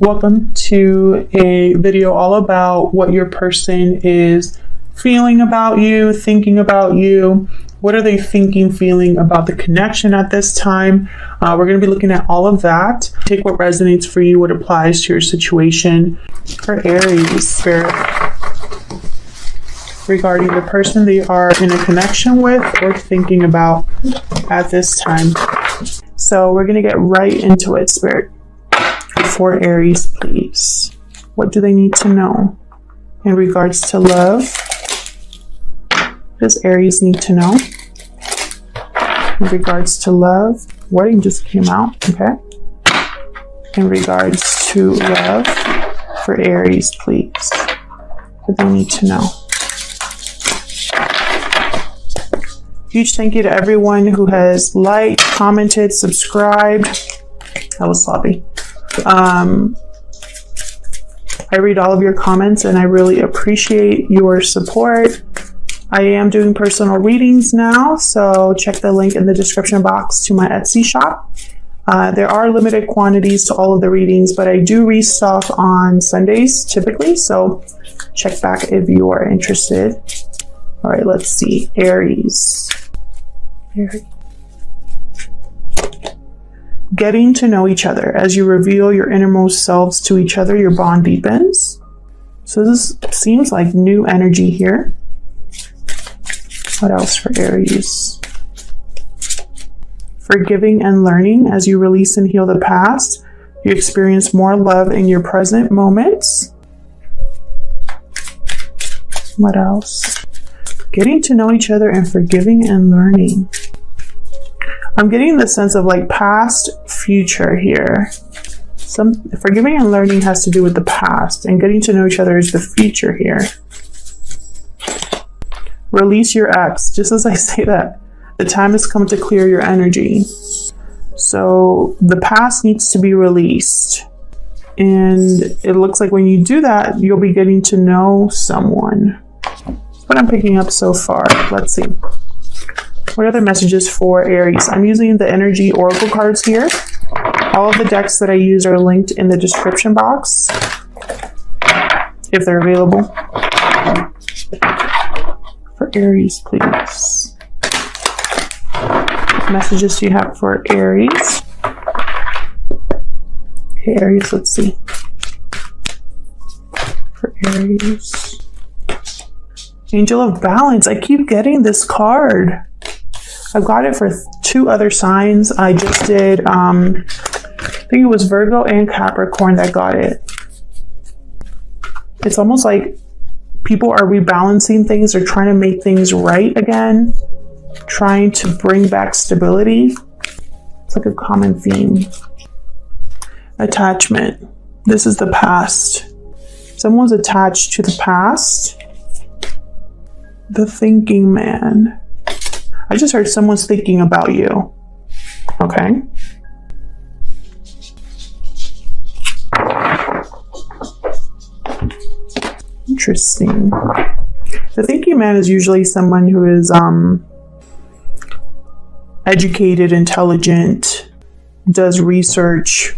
Welcome to a video all about what your person is feeling about you, thinking about you. What are they thinking, feeling about the connection at this time? We're going to be looking at all of that. Take what resonates for you, what applies to your situation. For Aries, Spirit, regarding the person they are in a connection with or thinking about at this time. So we're going to get right into it, Spirit. For Aries, please. What do they need to know in regards to love? What does Aries need to know in regards to love? Wedding just came out, okay? In regards to love for Aries, please. What do they need to know? Huge thank you to everyone who has liked, commented, subscribed. That was sloppy. I read all of your comments and I really appreciate your support. I am doing personal readings now, so check the link in the description box to my Etsy shop. There are limited quantities to all of the readings, but I do restock on Sundays typically, so check back if you are interested. All right, let's see. Aries. Getting to know each other. As you reveal your innermost selves to each other, your bond deepens. So this seems like new energy here. What else for Aries? Forgiving and learning. As you release and heal the past, you experience more love in your present moments. What else? Getting to know each other and forgiving and learning. I'm getting the sense of like past, future here. Forgiving and learning has to do with the past, and getting to know each other is the future here. Release your ex. Just as I say that, the time has come to clear your energy. So the past needs to be released. And it looks like when you do that, you'll be getting to know someone. That's what I'm picking up so far. Let's see. What other messages for Aries? I'm using the energy oracle cards here. All of the decks that I use are linked in the description box, if they're available. For Aries, please. What messages do you have for Aries? Okay, Aries, let's see. For Aries. Angel of Balance. I keep getting this card. I've got it for 2 other signs. I just did, I think it was Virgo and Capricorn that got it. It's almost like people are rebalancing things or trying to make things right again, trying to bring back stability. It's like a common theme. Attachment. This is the past. Someone's attached to the past. The thinking man. I just heard someone's thinking about you. Okay. Interesting. The thinking man is usually someone who is educated, intelligent, does research,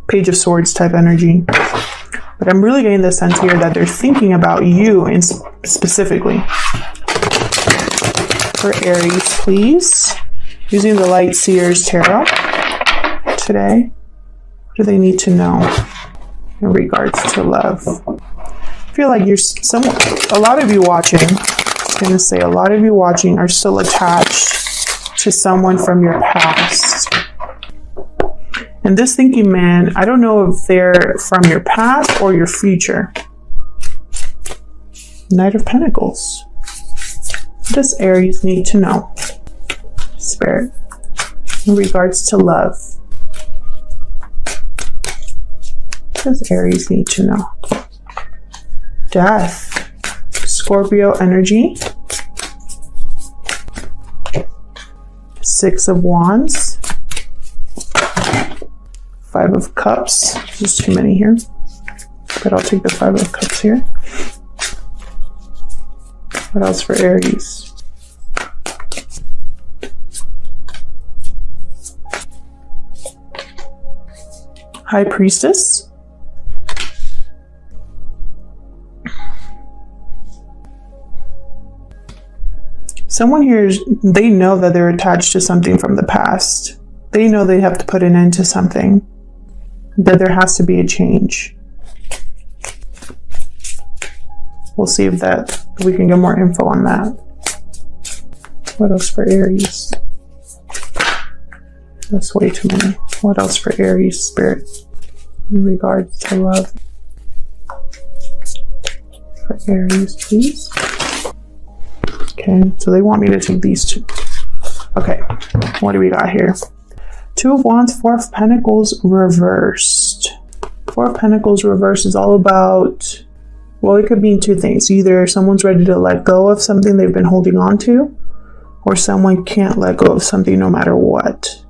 Page of Swords type energy. But I'm really getting the sense here that they're thinking about you specifically. For Aries, please. Using the Light Seers Tarot today. What do they need to know in regards to love? I feel like a lot of you watching, I'm going to say a lot of you watching are still attached to someone from your past. And this thinking man, I don't know if they're from your past or your future. Knight of Pentacles. What does Aries need to know, Spirit, in regards to love? What does Aries need to know? Death. Scorpio energy. 6 of Wands. 5 of Cups. There's too many here, but I'll take the 5 of Cups here. What else for Aries? High Priestess. Someone here, they know that they're attached to something from the past. They know they have to put an end to something, that there has to be a change. We'll see if we can get more info on that. What else for Aries? That's way too many. What else for Aries spirit in regards to love? For Aries, please. Okay, so they want me to take these two. Okay, what do we got here? Two of Wands, Four of Pentacles reversed. Four of Pentacles reversed is all about, well, it could mean two things. Either someone's ready to let go of something they've been holding on to, or someone can't let go of something no matter what.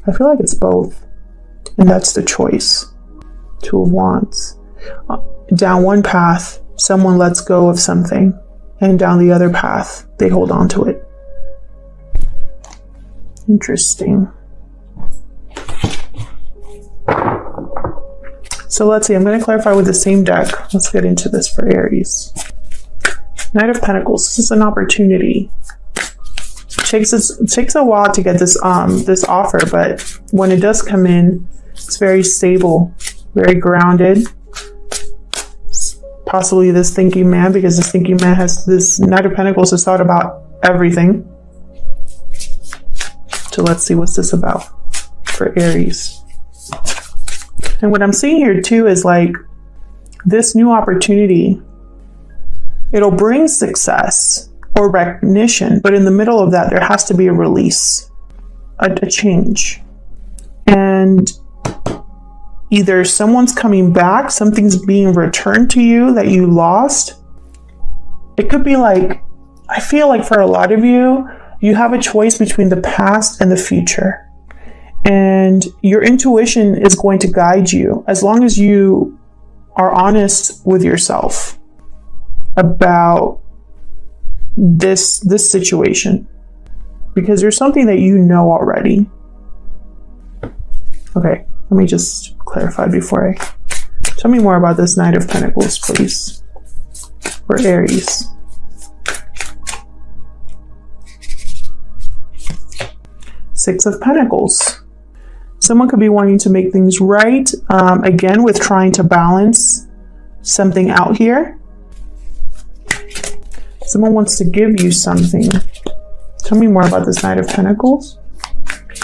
I feel like it's both, and that's the choice. Two of Wands. Down one path, someone lets go of something, and down the other path, they hold on to it. Interesting. So let's see, I'm going to clarify with the same deck. Let's get into this for Aries. Knight of Pentacles. This is an opportunity. It takes a while to get this this offer, but when it does come in, it's very stable, very grounded. Possibly this thinking man, because this thinking man has this Knight of Pentacles has thought about everything. So let's see what's this about for Aries. And what I'm seeing here too is like this new opportunity, it'll bring success or recognition, but in the middle of that, there has to be a release, a change. And either someone's coming back, something's being returned to you that you lost. It could be like, I feel like for a lot of you, you have a choice between the past and the future. And your intuition is going to guide you as long as you are honest with yourself about this situation, because there's something that you know already. Okay, let me just clarify before tell me more about this Knight of Pentacles, please, for Aries. Six of Pentacles. Someone could be wanting to make things right, again, with trying to balance something out here. Someone wants to give you something. Tell me more about this Knight of Pentacles.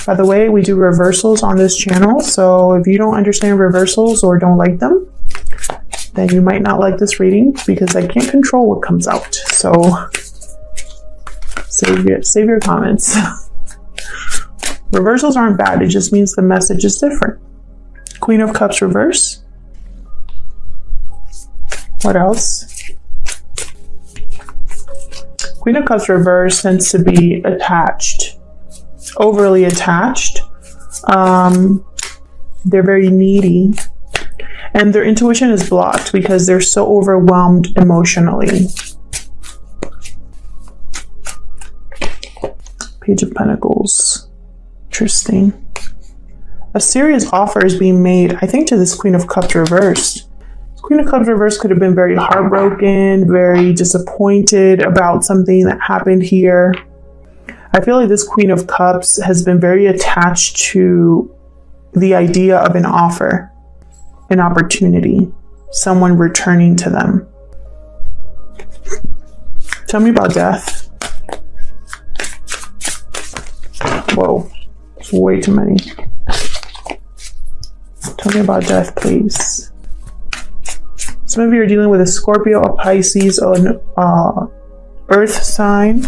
By the way, we do reversals on this channel, so if you don't understand reversals or don't like them, then you might not like this reading, because I can't control what comes out. So save your comments. Reversals aren't bad, it just means the message is different. Queen of Cups reverse. What else? Queen of Cups reverse tends to be attached, overly attached. They're very needy, and their intuition is blocked because they're so overwhelmed emotionally. Page of Pentacles. Interesting. A serious offer is being made, I think, to this Queen of Cups reversed. Queen of Cups reverse could have been very heartbroken, very disappointed about something that happened here. I feel like this Queen of Cups has been very attached to the idea of an offer, an opportunity, someone returning to them. Tell me about death. Whoa, it's way too many. Tell me about death, please. Some of you are dealing with a Scorpio, a Pisces, or an earth sign,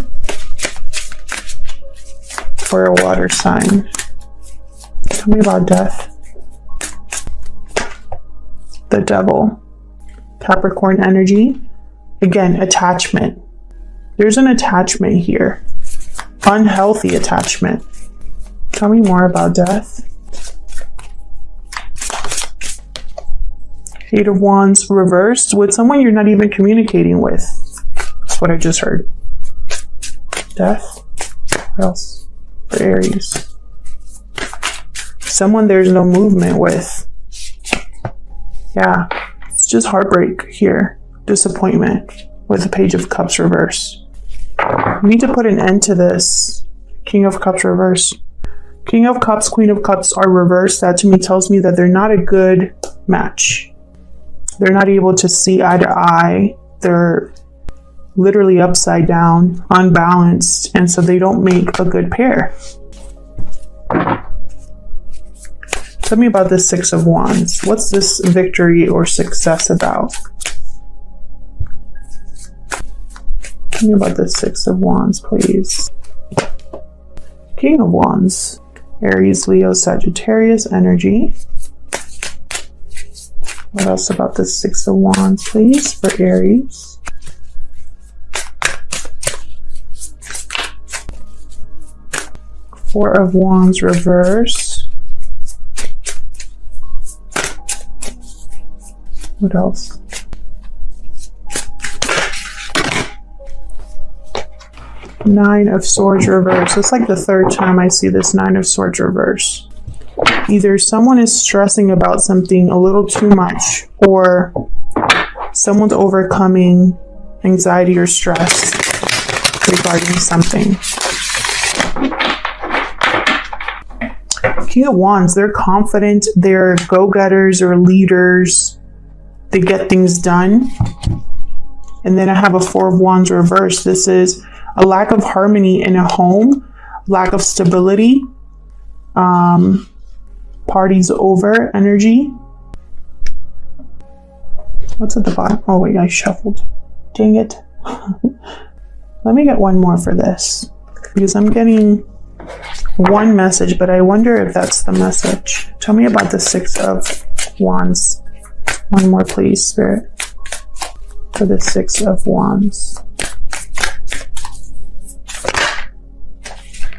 or a water sign. Tell me about death. The Devil. Capricorn energy. Again, attachment. There's an attachment here. Unhealthy attachment. Tell me more about death. Eight of Wands reversed with someone you're not even communicating with. That's what I just heard. Death. What else? For Aries. Someone there's no movement with. Yeah. It's just heartbreak here. Disappointment with the Page of Cups reversed. You need to put an end to this. King of Cups reverse. King of Cups, Queen of Cups are reversed. That to me tells me that they're not a good match. They're not able to see eye to eye. They're literally upside down, unbalanced, and so they don't make a good pair. Tell me about this Six of Wands. What's this victory or success about? Tell me about this Six of Wands, please. King of Wands. Aries, Leo, Sagittarius energy. What else about this Six of Wands, please, for Aries? Four of Wands reverse. What else? Nine of Swords reverse. It's like the third time I see this Nine of Swords reverse. Either someone is stressing about something a little too much, or someone's overcoming anxiety or stress regarding something. King of Wands, they're confident, they're go-getters or leaders, they get things done. And then I have a Four of Wands reverse. This is a lack of harmony in a home, lack of stability, parties over energy. What's at the bottom? Oh wait, I shuffled. Dang it. Let me get one more for this, because I'm getting one message, but I wonder if that's the message. Tell me about the Six of Wands. One more, please, Spirit, for the Six of Wands.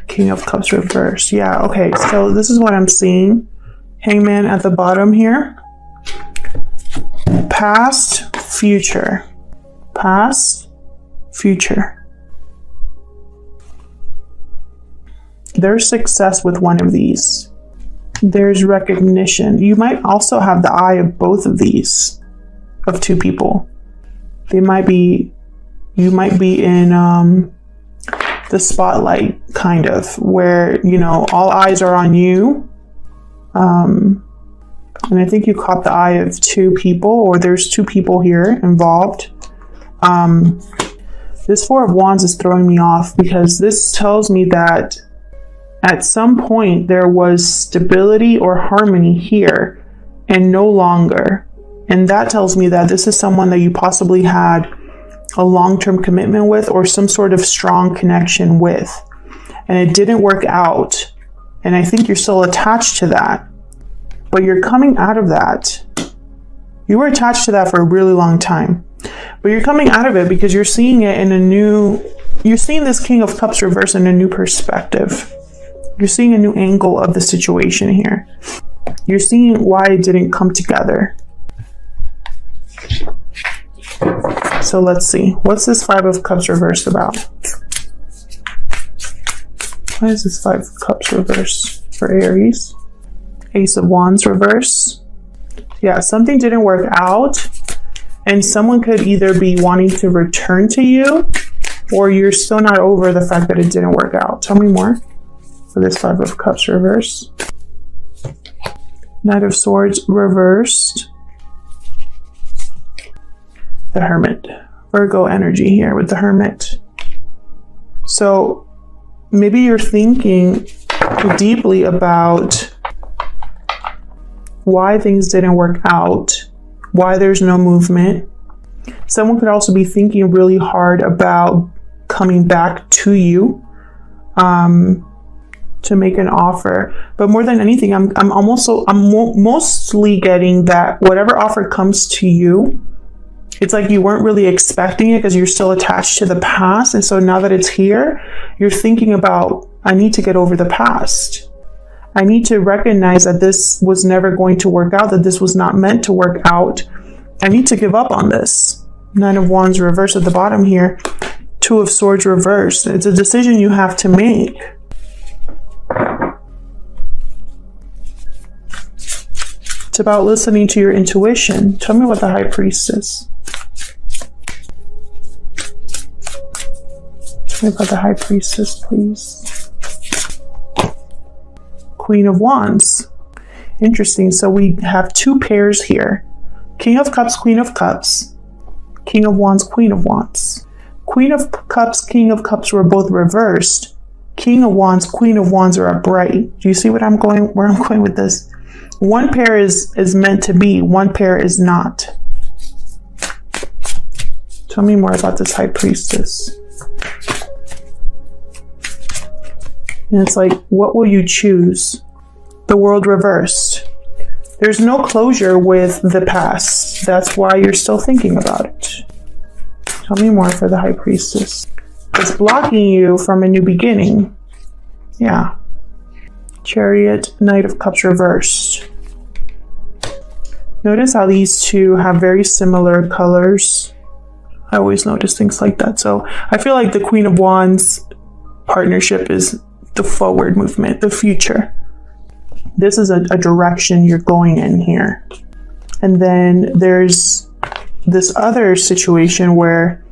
King of Cups reverse. Yeah, okay, so this is what I'm seeing. Hangman at the bottom here. Past, future. Past, future. There's success with one of these. There's recognition. You might also have the eye of both of these, of two people. They might be, you might be in the spotlight, kind of, where, you know, all eyes are on you. And I think you caught the eye of two people, or there's two people here involved. This Four of Wands is throwing me off, because this tells me that at some point there was stability or harmony here and no longer. And that tells me that this is someone that you possibly had a long-term commitment with, or some sort of strong connection with, and it didn't work out. And I think you're still attached to that, but you're coming out of that. You were attached to that for a really long time, but you're coming out of it because you're seeing it in a new, you're seeing this King of Cups reverse in a new perspective. You're seeing a new angle of the situation here. You're seeing why it didn't come together. So let's see. What's this Five of Cups reversed about? Why is this Five of Cups reversed for Aries? Ace of Wands reverse. Yeah, something didn't work out, and someone could either be wanting to return to you, or you're still not over the fact that it didn't work out. Tell me more for this Five of Cups reverse. Knight of Swords reversed. The Hermit. Virgo energy here with the Hermit. So maybe you're thinking deeply about why things didn't work out, why there's no movement. Someone could also be thinking really hard about coming back to you to make an offer. But more than anything, I'm mostly getting that whatever offer comes to you, it's like you weren't really expecting it because you're still attached to the past. And so now that it's here, you're thinking about, I need to get over the past. I need to recognize that this was never going to work out, that this was not meant to work out. I need to give up on this. Nine of Wands reverse at the bottom here. Two of Swords reverse. It's a decision you have to make. It's about listening to your intuition. Tell me what the High Priestess. Tell me about the High Priestess, please. Queen of Wands. Interesting. So we have two pairs here. King of Cups, Queen of Cups. King of Wands, Queen of Wands. Queen of Cups, King of Cups were both reversed. King of Wands, Queen of Wands are upright. Do you see where I'm going with this? One pair is meant to be, one pair is not. Tell me more about this High Priestess. And it's like, what will you choose? The World reversed. There's no closure with the past. That's why you're still thinking about it. Tell me more for the High Priestess. It's blocking you from a new beginning. Yeah. Chariot, Knight of Cups reversed. Notice how these two have very similar colors. I always notice things like that. So I feel like the Queen of Wands partnership is the forward movement, the future. This is a direction you're going in here. And then there's this other situation where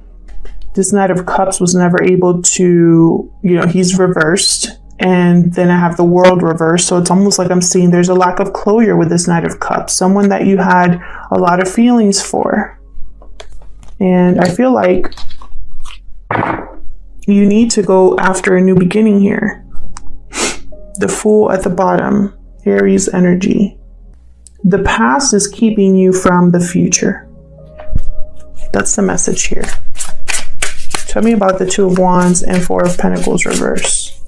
this Knight of Cups was never able to, he's reversed. And then I have the World reversed. So it's almost like I'm seeing there's a lack of closure with this Knight of Cups. Someone that you had a lot of feelings for. And I feel like you need to go after a new beginning here. The Fool at the bottom. Aries energy. The past is keeping you from the future. That's the message here. Tell me about the Two of Wands and Four of Pentacles reverse.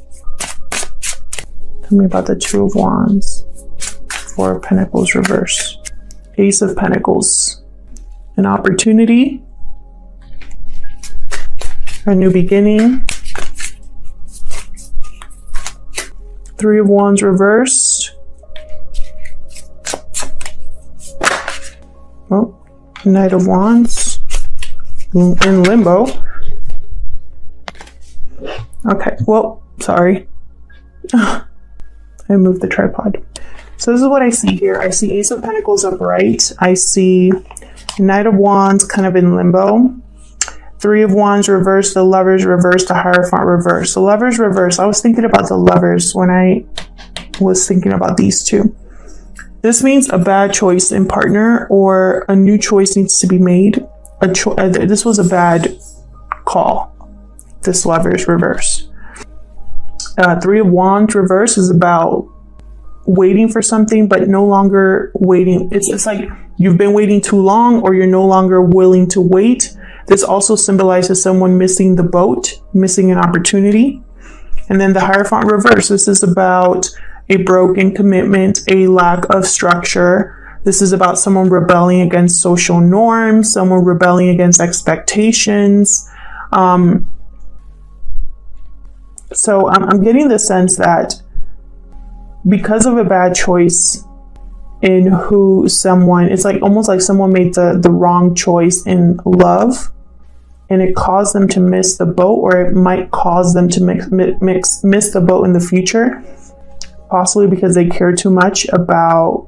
Tell me about the Two of Wands, Four of Pentacles reverse. Ace of Pentacles. An opportunity. A new beginning. Three of Wands reversed. Oh, Knight of Wands in limbo. Okay, well, sorry. I moved the tripod. So this is what I see here. I see Ace of Pentacles upright. I see Knight of Wands kind of in limbo. Three of Wands reversed. The Lovers reversed. The Hierophant reversed. The Lovers reversed. I was thinking about the Lovers when I was thinking about these two. This means a bad choice in partner or a new choice needs to be made. This was a bad call. This Lovers reverse. Three of Wands reverse is about waiting for something, but no longer waiting. It's like you've been waiting too long or you're no longer willing to wait. This also symbolizes someone missing the boat, missing an opportunity. And then the Hierophant reverse. This is about a broken commitment, a lack of structure. This is about someone rebelling against social norms, someone rebelling against expectations. So I'm getting the sense that because of a bad choice in who someone, it's like almost like someone made the wrong choice in love and it caused them to miss the boat, or it might cause them to miss the boat in the future, possibly because they care too much about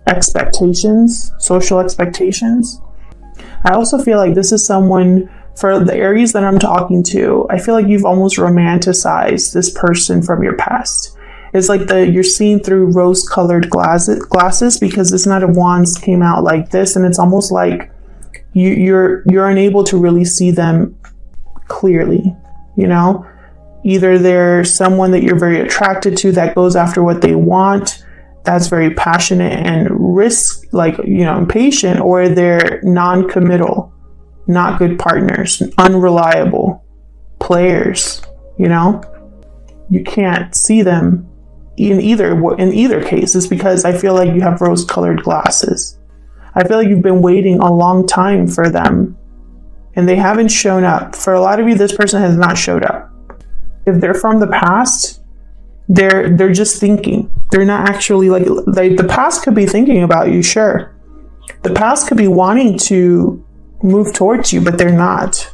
expectations, social expectations. I also feel like this is someone, for the Aries that I'm talking to, I feel like you've almost romanticized this person from your past. It's like you're seeing through rose-colored glasses because this Knight of Wands came out like this, and it's almost like you're unable to really see them clearly, Either they're someone that you're very attracted to that goes after what they want, that's very passionate and impatient, or they're non-committal, not good partners, unreliable players, You can't see them in either case. It's because I feel like you have rose-colored glasses. I feel like you've been waiting a long time for them and they haven't shown up. For a lot of you, this person has not showed up. If they're from the past, they're just thinking. They're not actually like the past could be thinking about you, sure. The past could be wanting to move towards you, but they're not.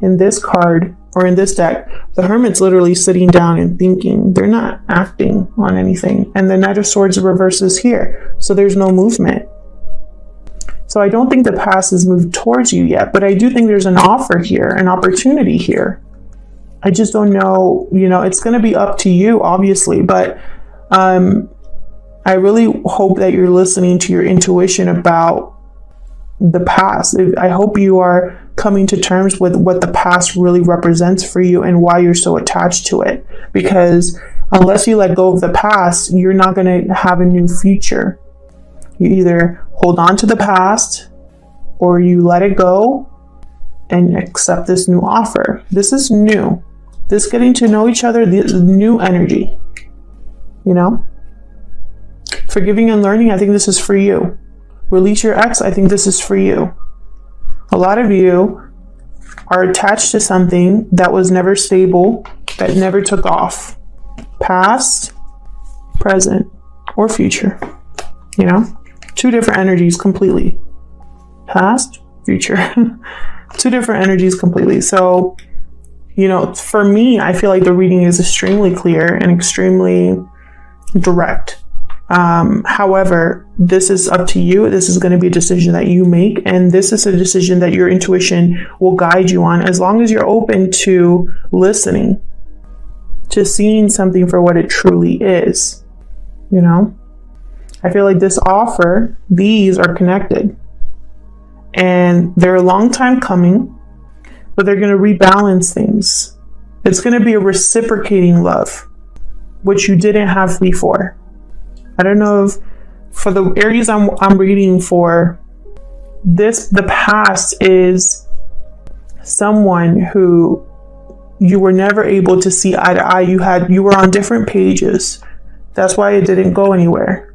In this card or in this deck, the Hermit's literally sitting down and thinking. They're not acting on anything. And the Knight of Swords reverses here. So there's no movement. So I don't think the past has moved towards you yet, but I do think there's an offer here, an opportunity here. I just don't know, you know, it's going to be up to you, obviously, but I really hope that you're listening to your intuition about the past. I hope you are coming to terms with what the past really represents for you and why you're so attached to it. Because unless you let go of the past, you're not going to have a new future. You either hold on to the past or you let it go and accept this new offer. This is new. This getting to know each other, this new energy, you know? Forgiving and learning, I think this is for you. Release your ex, I think this is for you. A lot of you are attached to something that was never stable, that never took off. Past, present, or future. You know? Two different energies completely. Past, future. Two different energies completely. So, you know, for me, I feel like the reading is extremely clear and extremely direct. However, this is up to you. This is going to be a decision that you make, and this is a decision that your intuition will guide you on, as long as you're open to listening, to seeing something for what it truly is. You know, I feel like this offer, these are connected, and they're a long time coming, but they're going to rebalance things. It's going to be a reciprocating love, which you didn't have before. I don't know if for the Aries I'm reading for this, the past is someone who you were never able to see eye to eye. You were on different pages. That's why it didn't go anywhere.